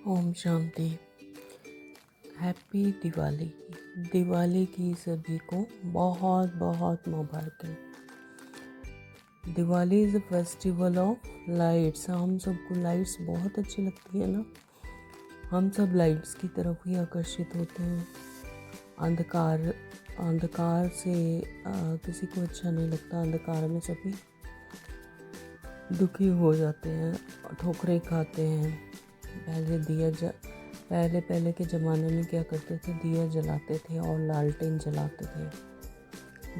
ओम शांति। हैप्पी दिवाली। दिवाली की सभी को बहुत बहुत मुबारकें। Diwali is a festival of lights. हम सबको लाइट्स बहुत अच्छी लगती है ना। हम सब लाइट्स की तरफ ही आकर्षित होते हैं। अंधकार से किसी को अच्छा नहीं लगता। अंधकार में सभी दुखी हो जाते हैं, ठोकरें खाते हैं। पहले के ज़माने में क्या करते थे, दिया जलाते थे और लालटेन जलाते थे।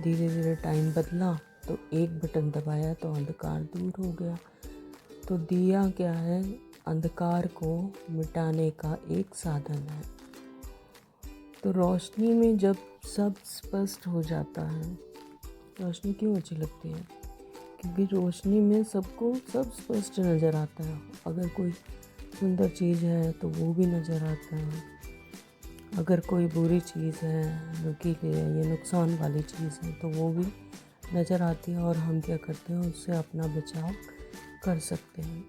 धीरे धीरे टाइम बदला तो एक बटन दबाया तो अंधकार दूर हो गया। तो दिया क्या है, अंधकार को मिटाने का एक साधन है। तो रोशनी में जब सब स्पष्ट हो जाता है। रोशनी क्यों अच्छी लगती है? क्योंकि रोशनी में सबको सब स्पष्ट नज़र आता है। अगर कोई सुंदर चीज़ है तो वो भी नज़र आता है। अगर कोई बुरी चीज़ है, नुकीली है या नुकसान वाली चीज़ है तो वो भी नज़र आती है और हम क्या करते हैं, उससे अपना बचाव कर सकते हैं।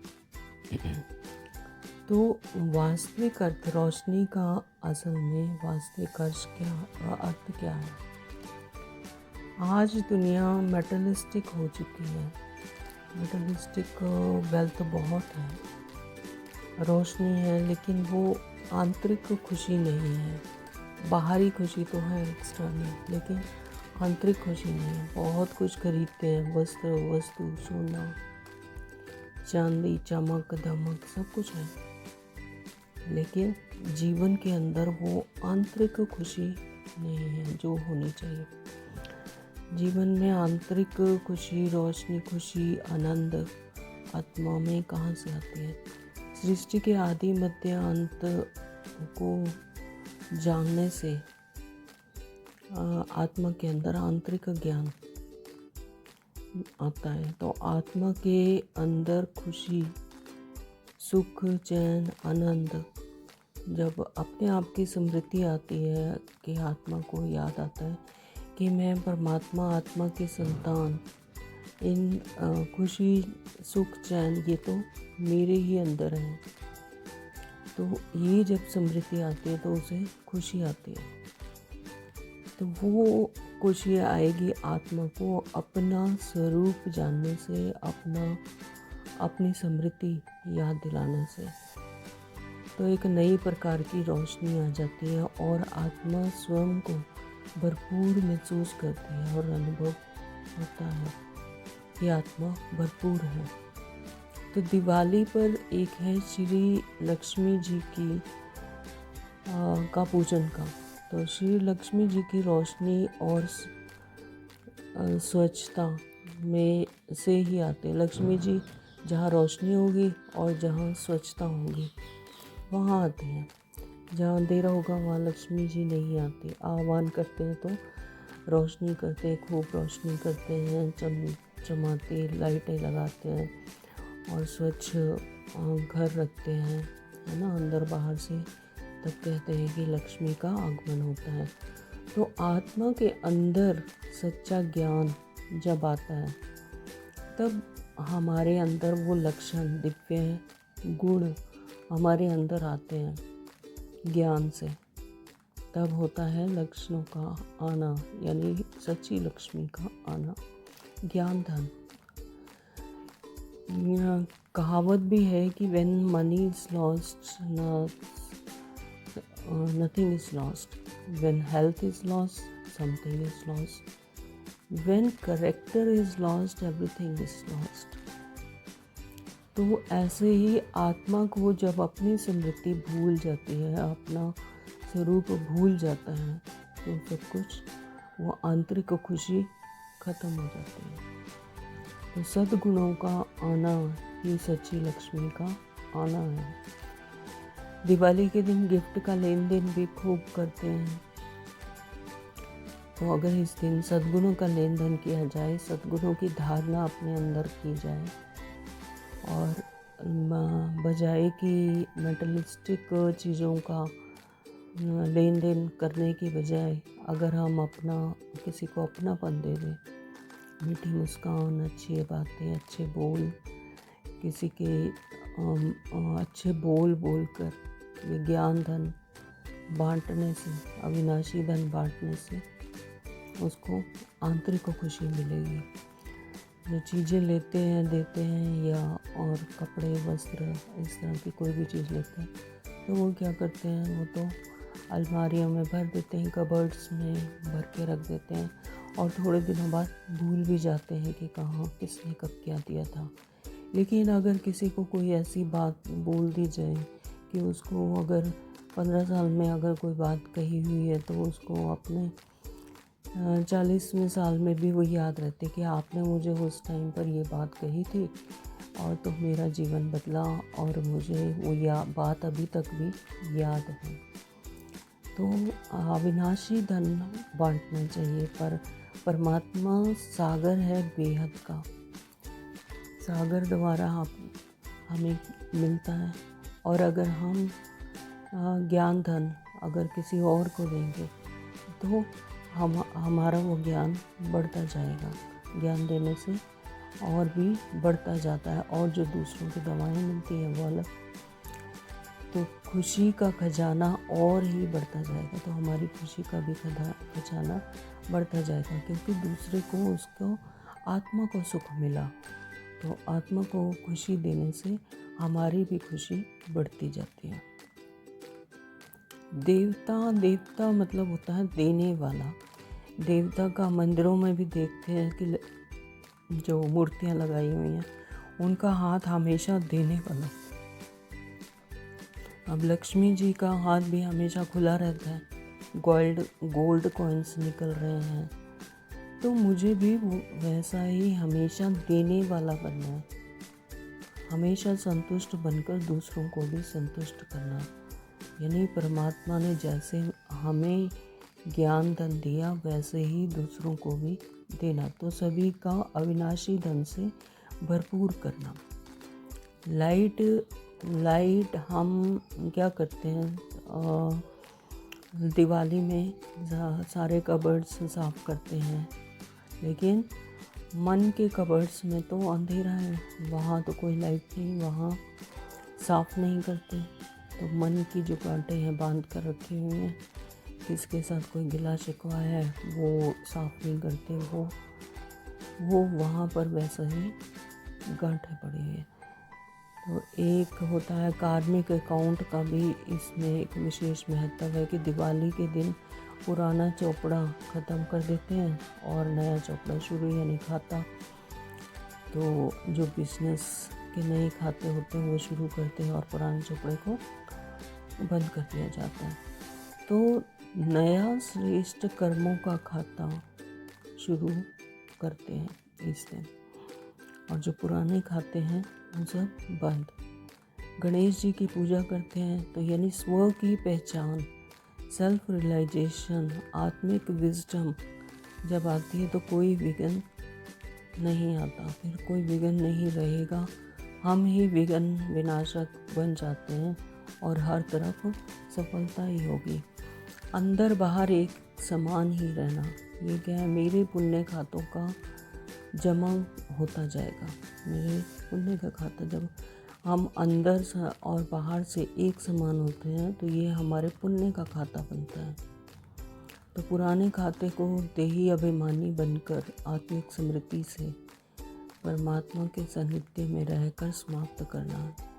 तो वास्तविक अर्थ रोशनी का असल में वास्तविक अर्थ क्या है? आज दुनिया मेटलिस्टिक हो चुकी है। मेटलिस्टिक वेल्थ बहुत है, रोशनी है, लेकिन वो आंतरिक खुशी नहीं है। बाहरी खुशी तो है, एक्सटर्नल, लेकिन आंतरिक खुशी नहीं है। बहुत कुछ खरीदते हैं, वस्तु, सोना, चांदी, चमक धमक सब कुछ है, लेकिन जीवन के अंदर वो आंतरिक खुशी नहीं है जो होनी चाहिए। जीवन में आंतरिक खुशी, रोशनी, खुशी, आनंद आत्मा में कहाँ से आती है? सृष्टि के आदि मध्य अंत को जानने से आत्मा के अंदर आंतरिक ज्ञान आता है। तो आत्मा के अंदर खुशी, सुख, चैन, आनंद, जब अपने आप की स्मृति आती है कि आत्मा को याद आता है कि मैं परमात्मा आत्मा के संतान, इन खुशी, सुख, चैन ये तो मेरे ही अंदर है। तो ये जब स्मृति आती है तो उसे खुशी आती है। तो वो खुशी आएगी आत्मा को अपना स्वरूप जानने से, अपनी स्मृति याद दिलाने से। तो एक नई प्रकार की रोशनी आ जाती है और आत्मा स्वयं को भरपूर महसूस करती है और अनुभव होता है कि आत्मा भरपूर है। तो दिवाली पर एक है श्री लक्ष्मी जी की का पूजन का। तो श्री लक्ष्मी जी की रोशनी और स्वच्छता में से ही आते हैं। लक्ष्मी जी जहाँ रोशनी होगी और जहाँ स्वच्छता होगी वहाँ आते हैं। जहाँ अंधेरा होगा वहाँ लक्ष्मी जी नहीं आती। आह्वान करते हैं तो रोशनी करते हैं, खूब रोशनी करते हैं, चमाते लाइटें लगाते हैं और स्वच्छ घर रखते हैं, है ना, अंदर बाहर से। तब कहते हैं कि लक्ष्मी का आगमन होता है। तो आत्मा के अंदर सच्चा ज्ञान जब आता है तब हमारे अंदर वो लक्षण, दिव्य गुण हमारे अंदर आते हैं ज्ञान से। तब होता है लक्षणों का आना, यानी सच्ची लक्ष्मी का आना, ज्ञान धन। कहावत भी है कि when money is lost, nothing is lost. When health is lost, something is lost. When character is lost, everything is lost. तो ऐसे ही आत्मा को जब अपनी स्मृति भूल जाती है, अपना स्वरूप भूल जाता है, तो सब कुछ, वो आंतरिक खुशी खत्म हो जाती है। तो सद्गुणों का आना ही सच्ची लक्ष्मी का आना है। दिवाली के दिन गिफ्ट का लेन देन भी खूब करते हैं। तो अगर इस दिन सद्गुणों का लेन देन किया जाए, सद्गुणों की धारणा अपने अंदर की जाए और बजाय कि मेटलिस्टिक चीज़ों का लेन देन करने की बजाय अगर हम किसी को अपनापन दे दें, मीठी मुस्कान, अच्छी बातें, अच्छे बोल, किसी के अच्छे बोल कर ये ज्ञान धन बांटने से, अविनाशी धन बांटने से उसको आंतरिक खुशी मिलेगी। जो चीज़ें लेते हैं देते हैं या और कपड़े वस्त्र इस तरह की कोई भी चीज़ लेते हैं तो वो क्या करते हैं, वो तो अलमारियों में भर देते हैं, कबर्ड्स में भर के रख देते हैं और थोड़े दिनों बाद भूल भी जाते हैं कि कहाँ किसने कब क्या दिया था। लेकिन अगर किसी को कोई ऐसी बात बोल दी जाए कि उसको अगर 15 साल में अगर कोई बात कही हुई है तो उसको अपने 40वें साल में भी वो याद रहते कि आपने मुझे उस टाइम पर ये बात कही थी और तो मेरा जीवन बदला और मुझे वो बात अभी तक भी याद है। तो अविनाशी धन बांटना चाहिए। पर परमात्मा सागर है बेहद का, सागर द्वारा हमें मिलता है। और अगर हम ज्ञान धन अगर किसी और को देंगे तो हमारा वो ज्ञान बढ़ता जाएगा। ज्ञान देने से और भी बढ़ता जाता है। और जो दूसरों की दवाएं मिलती है वो अलग, तो खुशी का खजाना और ही बढ़ता जाएगा। तो हमारी खुशी का भी खजाना बढ़ता जाएगा क्योंकि दूसरे को उसको आत्मा को सुख मिला। तो आत्मा को खुशी देने से हमारी भी खुशी बढ़ती जाती है। देवता मतलब होता है देने वाला। देवता का मंदिरों में भी देखते हैं कि जो मूर्तियां लगाई हुई हैं उनका हाथ हमेशा देने वाला। अब लक्ष्मी जी का हाथ भी हमेशा खुला रहता है, गोल्ड कॉइन्स निकल रहे हैं। तो मुझे भी वैसा ही हमेशा देने वाला बनना है, हमेशा संतुष्ट बनकर दूसरों को भी संतुष्ट करना। यानी परमात्मा ने जैसे हमें ज्ञान धन दिया वैसे ही दूसरों को भी देना। तो सभी का अविनाशी धन से भरपूर करना। लाइट हम क्या करते हैं, दिवाली में सारे कबर्ड्स साफ करते हैं, लेकिन मन के कबर्ड्स में तो अंधेरा है, वहाँ तो कोई लाइट नहीं, वहाँ साफ नहीं करते। तो मन की जो गांठें हैं बांध कर रखी हुई हैं, किसके साथ कोई गिला शिकवा है वो साफ नहीं करते, वो वहाँ पर वैसा ही गांठें पड़ी है। तो एक होता है कार्मिक अकाउंट का भी इसमें एक विशेष महत्व है कि दिवाली के दिन पुराना चोपड़ा ख़त्म कर देते हैं और नया चोपड़ा शुरू, यानी खाता। तो जो बिजनेस के नए खाते होते हैं वो शुरू करते हैं और पुराने चोपड़े को बंद कर दिया जाता है। तो नया श्रेष्ठ कर्मों का खाता शुरू करते हैं इस दिन, और जो पुराने खाते हैं वो सब बंद। गणेश जी की पूजा करते हैं तो यानी स्व की पहचान, सेल्फ रियलाइजेशन, आत्मिक विजडम जब आती है तो कोई विघ्न नहीं आता, फिर कोई विघ्न नहीं रहेगा। हम ही विघ्न विनाशक बन जाते हैं और हर तरफ सफलता ही होगी। अंदर बाहर एक समान ही रहना, ये क्या है, मेरे पुण्य खातों का जमा होता जाएगा। मेरे पुण्य का खाता जब हम अंदर से और बाहर से एक समान होते हैं तो ये हमारे पुण्य का खाता बनता है। तो पुराने खाते को देही अभिमानी बनकर आत्मिक स्मृति से परमात्मा के सानिध्य में रहकर समाप्त करना है।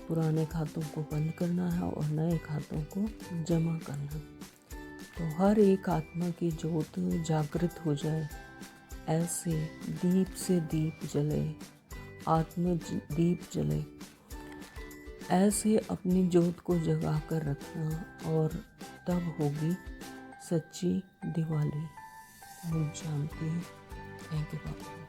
पुराने खातों को बंद करना है और नए खातों को जमा करना। तो हर एक आत्मा की ज्योत जागृत हो जाए, ऐसे दीप से दीप जले, आत्म दीप जले, ऐसे अपनी ज्योत को जगा कर रखना और तब होगी सच्ची दिवाली। ओम शांति। Thank you Baba.